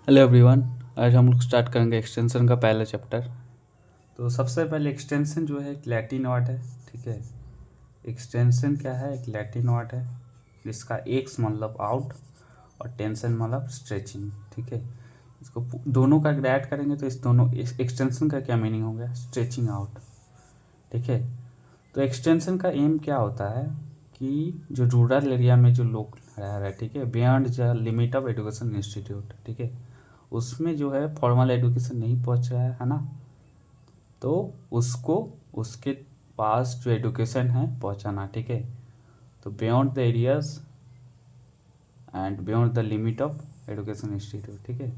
Hello everyone. आज हम लोग स्टार्ट करेंगे एक्सटेंशन का पहला चैप्टर। तो सबसे पहले एक्सटेंशन जो है एक लैटिन वर्ड है, ठीक है। एक्सटेंशन क्या है? एक लैटिन वर्ड है जिसका एक्स मतलब आउट और टेंशन मतलब स्ट्रेचिंग, ठीक है। इसको दोनों का ऐड करेंगे तो इस दोनों एक्सटेंशन का क्या मीनिंग हो गया? स्ट्रेचिंग आउट, ठीक है। तो एक्सटेंशन का एम क्या होता है कि जो रूरल एरिया में जो लोग रह रहे हैं, ठीक है, beyond the limit of education institute, ठीक है, उसमें जो है फॉर्मल एजुकेशन नहीं पहुंच रहा है ना, तो उसको उसके पास जो एजुकेशन है पहुंचाना, ठीक है। तो beyond the areas and beyond the limit of education institute, ठीक है।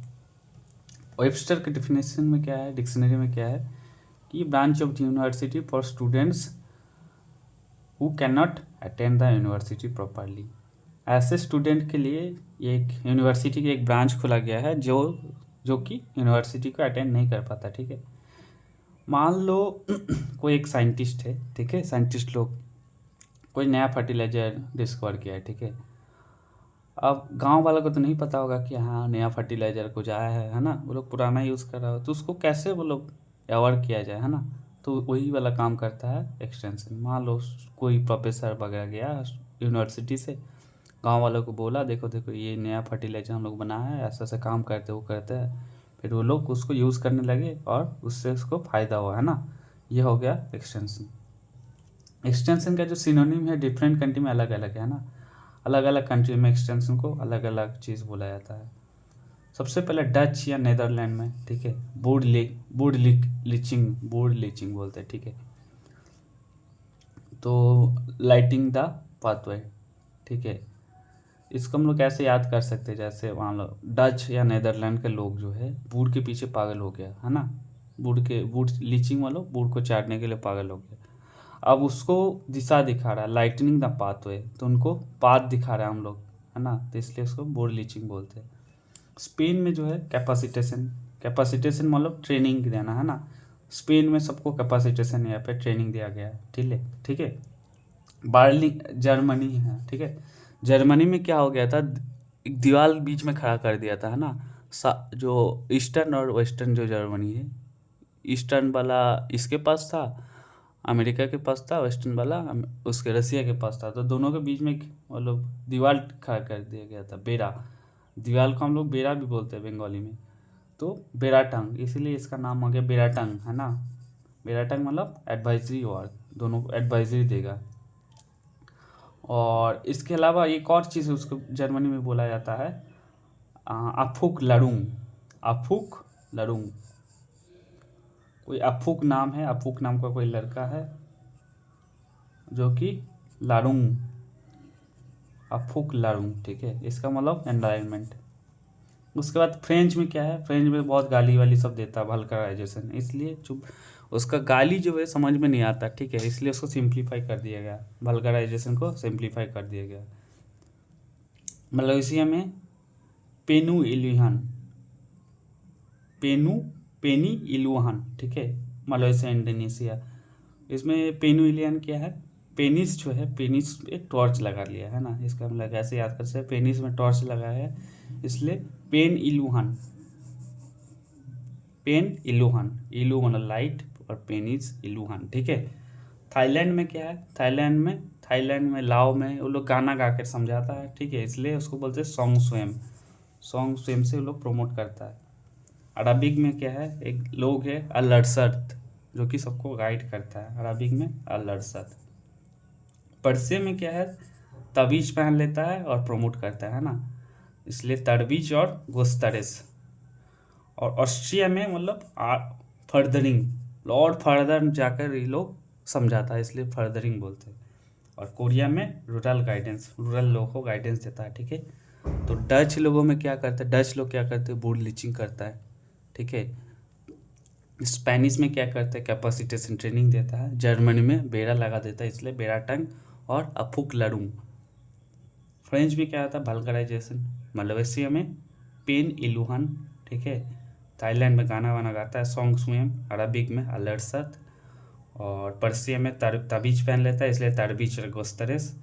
वेबस्टर के डिफिनेशन में क्या है, डिक्शनरी में क्या है कि branch of the university for students who can not attend the university properly. ऐसे स्टूडेंट के लिए एक यूनिवर्सिटी की एक ब्रांच खोला गया है जो जो कि यूनिवर्सिटी को अटेंड नहीं कर पाता, ठीक है। मान लो कोई एक साइंटिस्ट है, ठीक है, साइंटिस्ट लोग कोई नया फर्टिलाइजर डिस्कवर किया है, ठीक है। अब गांव वालों को तो नहीं पता होगा कि हाँ नया फर्टिलाइजर कुछ आया है ना, वो लोग पुराना यूज़ कर रहा हो, तो उसको कैसे वो लोग अवॉइड किया जाए, है ना। तो वही वाला काम करता है एक्सटेंशन। मान लो कोई प्रोफेसर वगैरह गया यूनिवर्सिटी से, गांव वालों को बोला देखो देखो ये नया फर्टिलाइजर हम लोग बनाया है, ऐसा ऐसा काम करते वो करते हैं, फिर वो लोग उसको यूज़ करने लगे और उससे उसको फ़ायदा हुआ, है ना। ये हो गया एक्सटेंशन। एक्सटेंशन का जो सिनोनिम है डिफरेंट कंट्री में अलग अलग है ना, अलग अलग कंट्री में एक्सटेंशन को अलग अलग चीज़ बोला जाता है। सबसे पहले डच या नेदरलैंड में, ठीक है, बोर्ड लीचिंग बोलते हैं, ठीक है। तो लाइटिंग द पाथवे, ठीक है। इसको हम लोग कैसे याद कर सकते हैं? जैसे मान लो डच या नेदरलैंड के लोग जो है बूढ़ के पीछे पागल हो गया, है ना। बूढ़ लीचिंग वालों बूढ़ को चाटने के लिए पागल हो गया। अब उसको दिशा दिखा रहा है, लाइटनिंग द पाथवे, तो उनको पाथ दिखा रहा है हम लोग, है ना, तो इसलिए उसको बूढ़ लीचिंग बोलते हैं। स्पेन में जो है कैपेसिटेशन, कैपेसिटेशन मतलब ट्रेनिंग देना, है ना। स्पेन में सबको कैपेसिटेशन यहाँ पे ट्रेनिंग दिया गया है, ठीक है, ठीक है। बार्लिंग जर्मनी है, ठीक है। जर्मनी में क्या हो गया था, एक दीवार बीच में खड़ा कर दिया था, है ना। जो ईस्टर्न और वेस्टर्न जो जर्मनी है, ईस्टर्न वाला इसके पास था, अमेरिका के पास था, वेस्टर्न वाला उसके रसिया के पास था, तो दोनों के बीच में मतलब दीवार खड़ा कर दिया गया था, बेड़ा। दीवार को हम लोग बेड़ा भी बोलते हैं बंगाली में, तो बेड़ाटंग, इसीलिए इसका नाम हो गया बेड़ाटंग, है ना। बेड़ाटंग मतलब एडवाइजरी वर्ड, दोनों को एडवाइजरी देगा। और इसके अलावा एक और चीज़ उसको जर्मनी में बोला जाता है अफुक लड़ूंग, अफुक लड़ूंग। कोई अफुक नाम है, अफुक नाम का कोई लड़का है जो कि लारूंग, अफुक लारूंग, ठीक है, इसका मतलब एनवायरनमेंट। उसके बाद फ्रेंच में क्या है, फ्रेंच में बहुत गाली वाली सब देता है, वल्गराइजेशन, इसलिए चुप, उसका गाली जो है समझ में नहीं आता, ठीक है, इसलिए उसको सिंप्लीफाई कर दिया गया, वल्गराइजेशन को सिंप्लीफाई कर दिया गया। मलेशिया में पेनू इलुहान, पेनू पेनी इलुहान, ठीक है, मलेशिया इंडोनेशिया। इसमें पेनू इलियन क्या है, पेनिस जो है, पेनिस पे टॉर्च लगा लिया है ना, इसका हम लोग ऐसे याद कर सकते हैं, पेनिस में टॉर्च लगा है, इसलिए पेन इलुहान, पेन इलुहान, इलू मतलब लाइट और पेनिस इलुहान, ठीक है। थाईलैंड में क्या है, थाईलैंड में लाओ में वो लोग गाना गा कर समझाता है, ठीक है, इसलिए उसको बोलते हैं सॉन्ग स्वयं, सॉन्ग स्वयं से वो लोग प्रमोट करता है। अरबिक में क्या है, एक लोग है अलरसत, जो कि सबको गाइड करता है, अरबिक में अलरसत। पर्सिया में क्या है, तबीज पहन लेता है और प्रमोट करता है ना, इसलिए तरबीज और गोस्तरेस। और ऑस्ट्रिया में मतलब फर्दरिंग, और फर्दर जाकर ये लोग समझाता है, इसलिए फर्दरिंग बोलते हैं। और कोरिया में रूरल गाइडेंस, रूरल लोगों को गाइडेंस देता है, ठीक है। तो डच लोगों में क्या करते हैं, डच लोग क्या करते हैं, बूढ़ लीचिंग करता है, ठीक है। स्पेनिश में क्या करता है, कैपेसिटेशन ट्रेनिंग देता है। जर्मनी में बेड़ा लगा देता है, इसलिए बेड़ा टंग और अफुक लड़ूंग। फ्रेंच में क्या आता है, वल्गराइजेशन। मलेशिया में पेन इलुहान, ठीक है। थाईलैंड में गाना वाना गाता है, सॉन्ग स्वयं। अरबिक में अलर्सत। और पर्सिया में तबीज पहन लेता है, इसलिए तरबीज गोस्तरेस।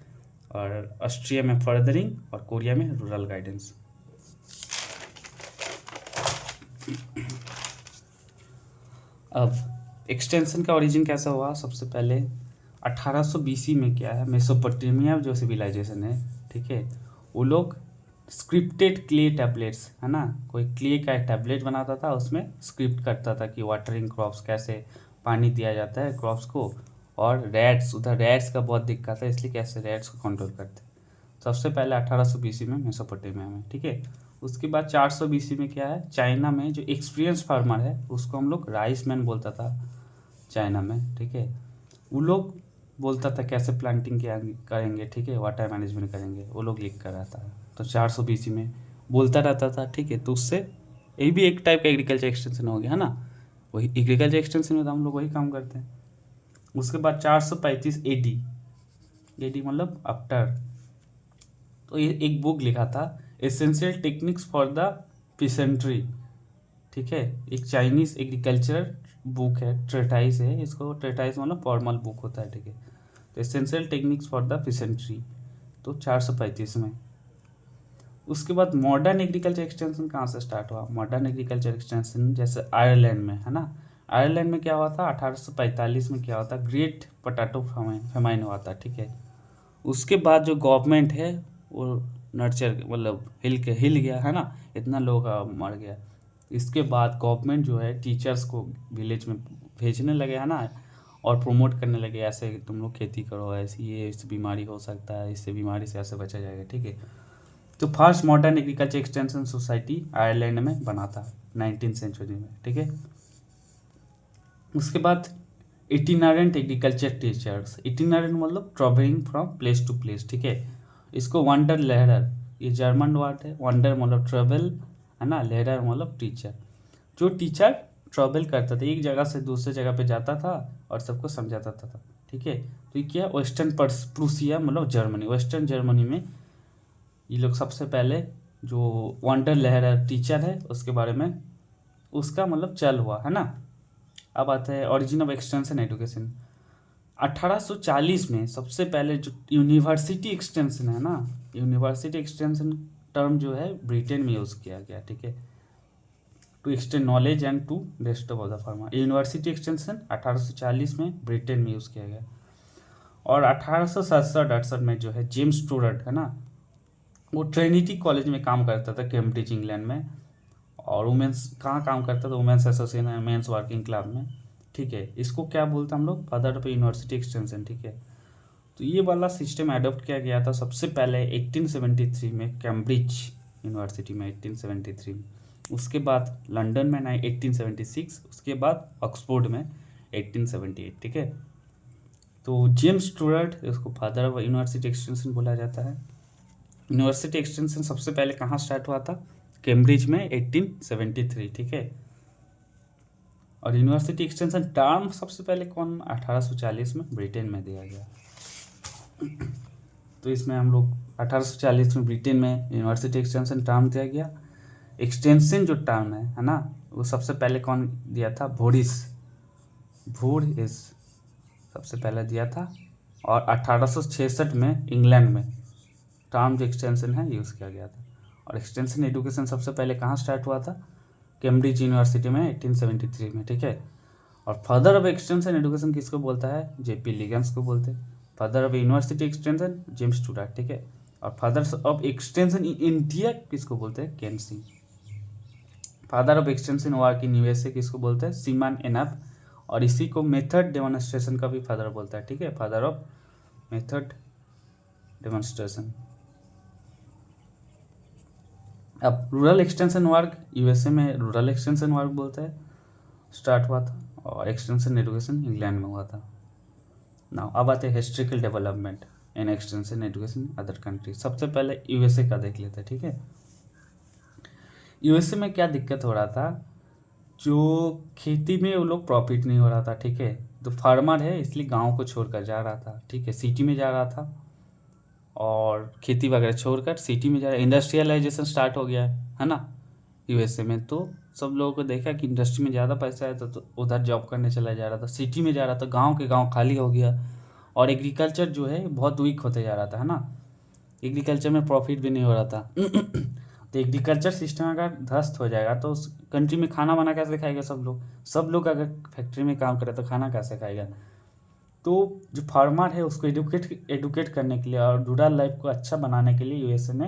और ऑस्ट्रिया में फर्दरिंग और कोरिया में रूरल गाइडेंस। अब एक्सटेंशन का ओरिजिन कैसा हुआ, सबसे पहले 1800 BC में क्या है, मेसोपोटामिया जो सिविलाइजेशन है, ठीक है, वो लोग स्क्रिप्टेड क्ले टैबलेट्स, है ना, कोई क्ले का एक टैबलेट बनाता था, उसमें स्क्रिप्ट करता था कि वाटरिंग क्रॉप्स कैसे पानी दिया जाता है क्रॉप्स को, और रैट्स, उधर रैट्स का बहुत दिक्कत है, इसलिए कैसे रैट्स को कंट्रोल करते। सबसे पहले 1800 BC में मेसोपोटामिया में, ठीक है। उसके बाद 400 BC में क्या है, चाइना में जो एक्सपीरियंस फार्मर है उसको हम लोग राइस मैन बोलता था चाइना में, ठीक है। वो लोग बोलता था कैसे प्लांटिंग किया करेंगे, ठीक है, वाटर मैनेजमेंट करेंगे, वो लोग लिख कर रहता है। तो 400 BC में बोलता रहता था, ठीक है। तो उससे ये भी एक टाइप का एग्रीकल्चर एक्सटेंशन हो गया, है ना, वही एग्रीकल्चर एक्सटेंशन में तो हम लोग वही काम करते हैं। उसके बाद 435 AD मतलब आफ्टर, तो ये एक बुक लिखा था, एसेंशियल टेक्निक्स फॉर द पीसेंट्री, ठीक है, एक चाइनीज एग्रीकल्चर बुक है, ट्रेटाइस है, इसको ट्रेटाइस मतलब फॉर्मल बुक होता है, ठीक है। तो एसेंशियल टेक्निक्स फॉर द पीसेंट्री, तो 435 में। उसके बाद मॉडर्न एग्रीकल्चर एक्सटेंशन कहाँ से स्टार्ट हुआ, मॉडर्न एग्रीकल्चर एक्सटेंशन जैसे आयरलैंड में, है ना, आयरलैंड में क्या हुआ था, 1845 में क्या हुआ था, ग्रेट पोटैटो फेमाइन हुआ था, ठीक है। उसके बाद जो गवर्नमेंट है वो नर्चर मतलब हिल गया, है ना, इतना लोग मर गया। इसके बाद गवर्नमेंट जो है टीचर्स को विलेज में भेजने लगे, है ना, और प्रमोट करने लगे, ऐसे तुम लोग खेती करो, ऐसी ये इससे बीमारी हो सकता है, इससे बीमारी से ऐसे बचा जाएगा, ठीक है। तो first modern agriculture extension society Ireland में बना था 19th सेंचुरी में, ठीक है। उसके बाद इटिनरेंट एग्रीकल्चर टीचर्स, इटिनरेंट मतलब travelling from place to place, ठीक है। इसको वंडर लहरर, ये जर्मन वर्ड है, वंडर मतलब ट्रेवल, है ना, लहरर मतलब टीचर, जो टीचर ट्रैवल करता था, एक जगह से दूसरे जगह पे जाता था और सबको समझाता था, ठीक है। तो ये क्या, वेस्टर्न प्रूसिया मतलब जर्मनी, वेस्टर्न जर्मनी में ये लोग सबसे पहले जो वंडर लहरर टीचर है उसके बारे में उसका मतलब चल हुआ, है ना। अब आता है ओरिजिन ऑफ एक्सटेंशन एजुकेशन। 1840 में सबसे पहले जो यूनिवर्सिटी एक्सटेंशन है ना, यूनिवर्सिटी एक्सटेंशन टर्म जो है ब्रिटेन में यूज़ किया गया, ठीक है, to extend knowledge and to rest of the farmer. University extension 1840 में ब्रिटेन में यूज़ किया गया। और 1867-68 में जो है जेम्स स्टूअर्ट, है ना, वो ट्रिनिटी कॉलेज में काम करता था कैम्ब्रिज इंग्लैंड में, और वुमेंस कहाँ काम करता था, women's association men's working club में, ठीक है। इसको क्या बोलते हैं हम लोग, फादर ऑफ यूनिवर्सिटी एक्सटेंशन, ठीक है। तो ये वाला सिस्टम अडॉप्ट किया गया था सबसे पहले 1873 में कैम्ब्रिज यूनिवर्सिटी में, 1873 में। उसके बाद लंदन में 1876, उसके बाद ऑक्सफोर्ड में 1878, ठीक है। तो जेम्स स्टूअर्ट इसको फादर ऑफ यूनिवर्सिटी एक्सटेंशन बोला जाता है। यूनिवर्सिटी एक्सटेंशन सबसे पहले कहाँ स्टार्ट हुआ था, कैम्ब्रिज में 1873, ठीक है। और यूनिवर्सिटी एक्सटेंशन टर्म सबसे पहले कौन, 1840 में ब्रिटेन में दिया गया। तो इसमें हम लोग 1840 में ब्रिटेन में यूनिवर्सिटी एक्सटेंशन टर्म दिया गया। एक्सटेंशन जो टर्म है ना, वो सबसे पहले कौन दिया था, वुड इस सबसे पहले दिया था। और 1866 में इंग्लैंड में टर्म जो एक्सटेंशन है यूज़ किया गया था। और एक्सटेंशन एजुकेशन सबसे पहले कहाँ स्टार्ट हुआ था, कैम्ब्रिज यूनिवर्सिटी में 1873 में, ठीक है। और फादर ऑफ एक्सटेंशन एजुकेशन किसको बोलता है, जेपी लिगन्स को बोलते हैं। Father of university extension James Stuart, ठीक है। और father of extension in India किसको बोलते हैं, Ken Singh. Father of extension work in USA किसको बोलते हैं, सीमन एनअप। और इसी को मेथड डेमोन्स्ट्रेशन का भी फादर बोलता है, ठीक है, फादर ऑफ मेथड डेमोन्स्ट्रेशन। अब रूरल एक्सटेंशन वर्क यूएसए में रूरल एक्सटेंशन वर्क बोलते हैं स्टार्ट हुआ था, और एक्सटेंशन एजुकेशन इंग्लैंड में हुआ था। नाउ अब आते हैं historical development in extension education other country. सबसे पहले यूएसए का देख लेते हैं, ठीक है। यूएसए में क्या दिक्कत हो रहा था, जो खेती में वो लोग प्रॉफिट नहीं हो रहा था, ठीक है। तो फार्मर है इसलिए गांव को छोड़कर जा रहा था, ठीक है, सिटी में जा रहा था, और खेती वगैरह छोड़कर सिटी में जा रहा है। इंडस्ट्रियलाइजेशन स्टार्ट हो गया है ना यूएसए में। तो सब लोगों को देखा कि इंडस्ट्री में ज़्यादा पैसा है, तो उधर जॉब करने चला जा रहा था, सिटी में जा रहा था, गांव के गांव खाली हो गया। और एग्रीकल्चर जो है बहुत वीक होते जा रहा था, है ना, एग्रीकल्चर में प्रॉफिट भी नहीं हो रहा था। तो एग्रीकल्चर सिस्टम अगर ध्वस्त हो जाएगा तो उस कंट्री में खाना बना कैसे खाएगा सब लोग अगर फैक्ट्री में काम करे तो खाना कैसे खाएगा। तो जो फार्मर है उसको एडुकेट करने के लिए और रूरल लाइफ को अच्छा बनाने के लिए यूएसए ने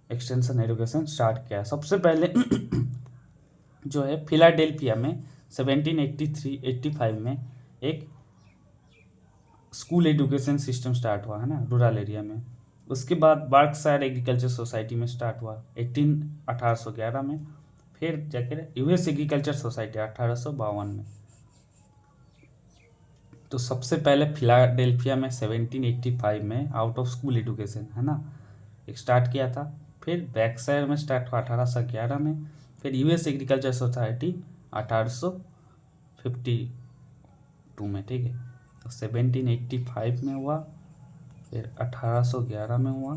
एक्सटेंशन एजुकेशन स्टार्ट किया। सबसे पहले जो है फिलाडेल्फिया में 1783-85 में एक स्कूल एजुकेशन सिस्टम स्टार्ट हुआ है ना रूरल एरिया में। उसके बाद बर्कशायर एग्रीकल्चर सोसाइटी में स्टार्ट हुआ 1811 में। फिर जाकर यूएस एग्रीकल्चर सोसाइटी 1852 में। तो सबसे पहले फिलाडेल्फिया में 1785 में आउट ऑफ स्कूल एजुकेशन है ना एक स्टार्ट किया था। फिर बर्कशायर में स्टार्ट हुआ 1811 में। फिर यूएस एग्रीकल्चर सोसाइटी 1852 में, ठीक है। तो 1785 में हुआ, फिर 1811 में हुआ,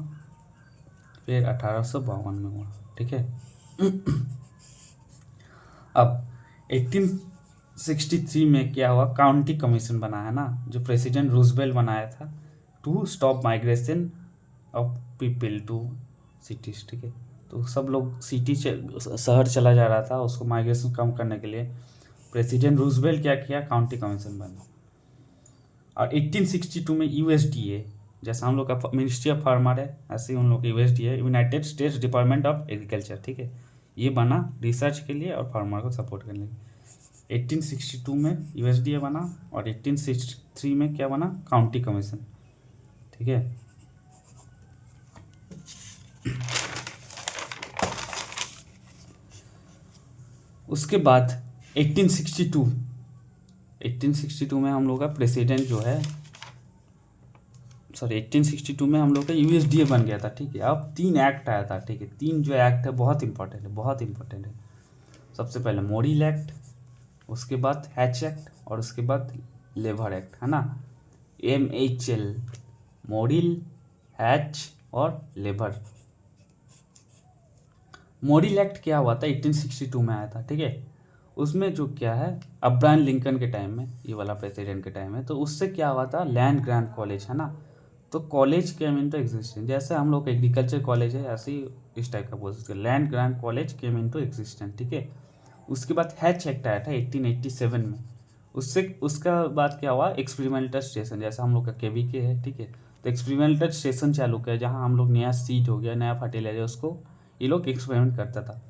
फिर 1852 में हुआ, ठीक है। अब 1863 में क्या हुआ, काउंटी कमीशन बना है ना जो प्रेसिडेंट रूजवेल्ट बनाया था to stop migration of people to cities, ठीक है। तो सब लोग सिटी शहर चला जा रहा था, उसको माइग्रेशन कम करने के लिए प्रेसिडेंट रूजवेल्ट क्या किया, काउंटी कमीशन बना। और 1862 में यूएसडीए, जैसा हम लोग का मिनिस्ट्री ऑफ फार्मर है ऐसे ही उन लोग का USDA, United states department of agriculture, ठीक है। ये बना रिसर्च के लिए और फार्मर को सपोर्ट करने के लिए। 1862 में यूएसडीए बना और 1863 में क्या बना, काउंटी कमीशन, ठीक है। उसके बाद 1862 में हम लोग का प्रेसिडेंट जो है 1862 में हम लोग का यूएसडीए बन गया था, ठीक है। अब 3 एक्ट आया था, ठीक है। 3 जो एक्ट है बहुत इंपॉर्टेंट है। सबसे पहले मोरिल एक्ट, उसके बाद हैच एक्ट और उसके बाद लेबर एक्ट, है ना। MHL, मोरिल, हैच और लेबर। मोरिल एक्ट क्या हुआ था, 1862 में आया था, ठीक है। उसमें जो क्या है, अब्राहम लिंकन के टाइम में, ये वाला प्रेसिडेंट के टाइम में, तो उससे क्या हुआ था, लैंड ग्रांट कॉलेज, है ना। तो कॉलेज केम इनटू एग्जिस्टेंस, जैसे हम लोग एग्रीकल्चर कॉलेज है ऐसे ही इस टाइप का बोल सकते हैं, land grant college came into existence, ठीक है। उसके बाद हैच एक्ट आया था 1887 में। उसका बाद क्या हुआ, एक्सपेरिमेंटल स्टेशन, जैसे हम लोग का केवीके है, ठीक है। तो एक्सपेरिमेंटल स्टेशन चालू किया जहाँ हम लोग नया सीड हो गया, नया फर्टिलाइजर, उसको ये लोग एक्सपेरिमेंट करता था।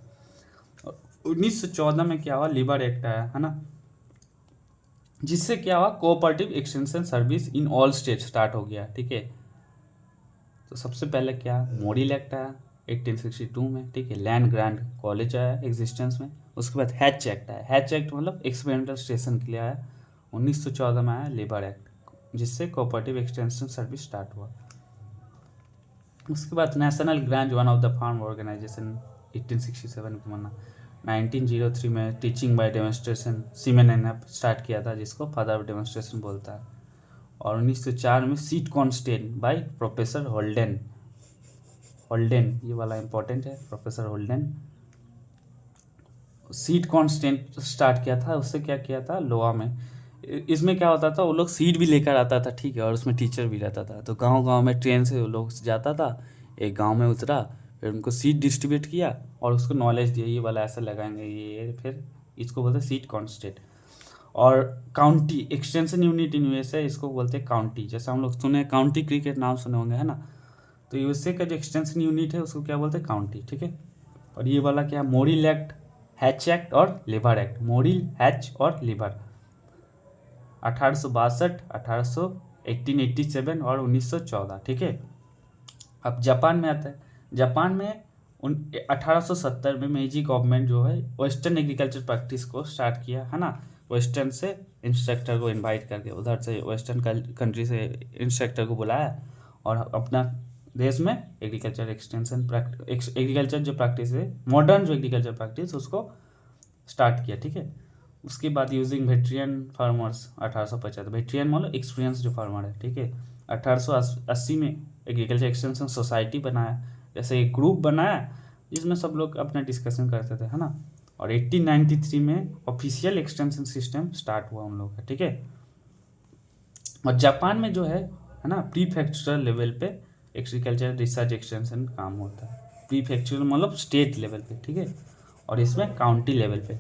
1914 में क्या हुआ, लेबर एक्ट आया, है ना, जिससे क्या हुआ, cooperative extension service in all state start हो गया, ठीक है। तो सबसे पहले क्या, मोरिल एक्ट आया 1862 में, ठीक है। लैंड ग्रांट कॉलेज आया एग्जिस्टेंस में। उसके बाद हैच एक्ट आया, हैच एक्ट मतलब एक्सपेरिमेंटल स्टेशन के लिए आया। 1914 में आया लेबर एक्ट, जिससे कोऑपरेटिव एक्सटेंशन सर्विस स्टार्ट हुआ। उसके बाद national grant one of the farm organisation 1867 को बना। 1903 में teaching by demonstration Seaman start किया था, जिसको फादर ऑफ डेमोन्स्ट्रेशन बोलता है। और 1904 में seat constant by professor Holden, ये वाला इंपॉर्टेंट है, professor Holden seat constant start किया था। उससे क्या किया था, लोआ में, इसमें क्या होता था, वो लोग सीट भी लेकर आता था, ठीक है, और उसमें टीचर भी रहता था। तो गांव में ट्रेन से वो लोग जाता था, एक गांव में उतरा, फिर उनको सीट डिस्ट्रीब्यूट किया और उसको नॉलेज दिया, ये वाला ऐसा लगाएंगे, ये फिर इसको बोलते हैं सीट कॉन्स्टेंट। और county extension unit in USA, इसको बोलते हैं काउंटी। जैसे हम लोग सुने काउंटी क्रिकेट नाम सुने होंगे, है ना। तो यूएसए का जो एक्सटेंशन यूनिट है उसको क्या बोलते हैं, काउंटी, ठीक है। और ये वाला क्या, मोरिल एक्ट, हैच एक्ट और लेबर एक्ट, मोरिल, हैच और लेबर, 1862, 1887 और 1914, ठीक है। अब जापान में आता है। जापान में 1870 में मेजी गवर्नमेंट जो है वेस्टर्न एग्रीकल्चर प्रैक्टिस को स्टार्ट किया, है ना। वेस्टर्न से इंस्ट्रक्टर को इनवाइट करके, उधर से वेस्टर्न कंट्री से इंस्ट्रक्टर को बुलाया और अपना देश में एग्रीकल्चर एक्सटेंशन एग्रीकल्चर जो प्रैक्टिस है, मॉडर्न जो एग्रीकल्चर प्रैक्टिस, उसको स्टार्ट किया, ठीक है। उसके बाद यूजिंग वेटरियन फार्मर्स 1875, वेटरियन मतलब एक्सपीरियंस जो फार्मर है, ठीक है। 1880 में एग्रीकल्चर एक्सटेंशन सोसाइटी बनाया, जैसे एक ग्रुप बनाया जिसमें सब लोग अपना डिस्कशन करते थे, है ना। और 1893 में ऑफिशियल एक्सटेंशन सिस्टम स्टार्ट हुआ उन लोगों का, ठीक है। और जापान में जो है ना, प्रीफेक्चरल लेवल पे एग्रीकल्चर रिसर्च एक्सटेंशन काम होता है। प्रीफेक्चुरल मतलब स्टेट लेवल पे, ठीक है, और इसमें काउंटी लेवल पे।